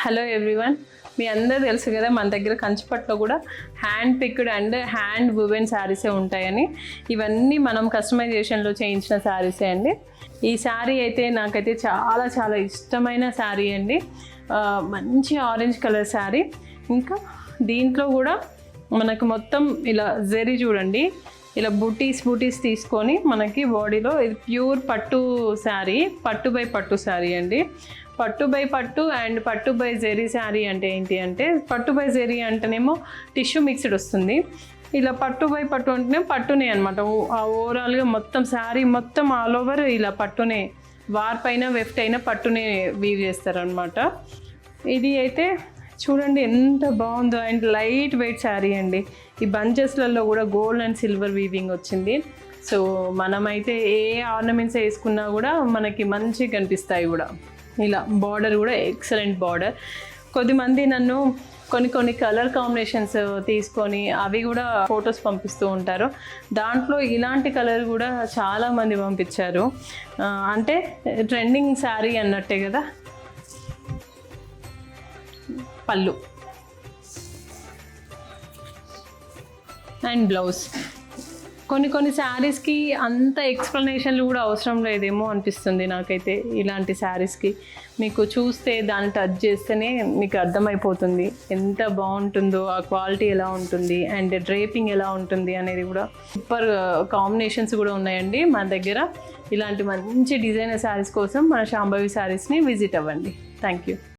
Hello everyone, మీ అందరూ తెలుసు కదా మన దగ్గర కంచిపట్లో కూడా hand picked and hand woven శారీసే ఉంటాయని. ఇవన్నీ మనం కస్టమైజేషన్లో చేయించిన శారీసే అండి. ఈ శారీ అయితే నాకైతే చాలా చాలా ఇష్టమైన శారీ అండి. మంచి ఆరెంజ్ కలర్ శారీ. ఇంకా దీంట్లో కూడా మనకు మొత్తం ఇలా జరీ చూడండి, ఇలా బూటీస్ తీసుకొని మనకి బాడీలో ఇది ప్యూర్ పట్టు శారీ, పట్టు బై పట్టు శారీ అండి. పట్టు బై పట్టు అండ్ పట్టు బై జెరీ శారీ అంటే ఏంటి అంటే, పట్టు బై జెరీ అంటేనేమో టిష్యూ మిక్స్డ్ వస్తుంది. ఇలా పట్టు బై పట్టు అంటేనే పట్టునే అనమాట. ఓవరాల్గా మొత్తం శారీ మొత్తం ఆల్ ఓవర్ ఇలా పట్టునే, వార్ పైన వెఫ్ట్ అయినా పట్టునే వీవ్ చేస్తారనమాట. ఇది అయితే చూడండి ఎంత బాగుందో, అండ్ లైట్ వెయిట్ శారీ అండి. ఈ బంచెస్లలో కూడా గోల్డ్ అండ్ సిల్వర్ వీవింగ్ వచ్చింది. సో మనమైతే ఏ ఆర్నమెంట్స్ వేసుకున్నా కూడా మనకి మంచిగా కనిపిస్తాయి కూడా. ఇలా బార్డర్ కూడా ఎక్సలెంట్ బార్డర్. కొద్దిమంది నన్ను కొన్ని కలర్ కాంబినేషన్స్ తీసుకొని అవి కూడా ఫొటోస్ పంపిస్తూ ఉంటారు. దాంట్లో ఇలాంటి కలర్ కూడా చాలామంది పంపించారు. అంటే ట్రెండింగ్ శారీ అన్నట్టే కదా. పళ్ళు అండ్ బ్లౌజ్. కొన్ని శారీస్కి అంత ఎక్స్ప్లెనేషన్లు కూడా అవసరం లేదేమో అనిపిస్తుంది నాకైతే. ఇలాంటి శారీస్కి మీకు చూస్తే దాన్ని టచ్ చేస్తేనే మీకు అర్థమైపోతుంది ఎంత బాగుంటుందో, ఆ క్వాలిటీ ఎలా ఉంటుంది అండ్ డ్రేపింగ్ ఎలా ఉంటుంది అనేది కూడా. సూపర్ కాంబినేషన్స్ కూడా ఉన్నాయండి మన దగ్గర. ఇలాంటి మంచి డిజైనర్ శారీస్ కోసం మన శాంభవి శారీస్ని విజిట్ అవ్వండి. Thank you.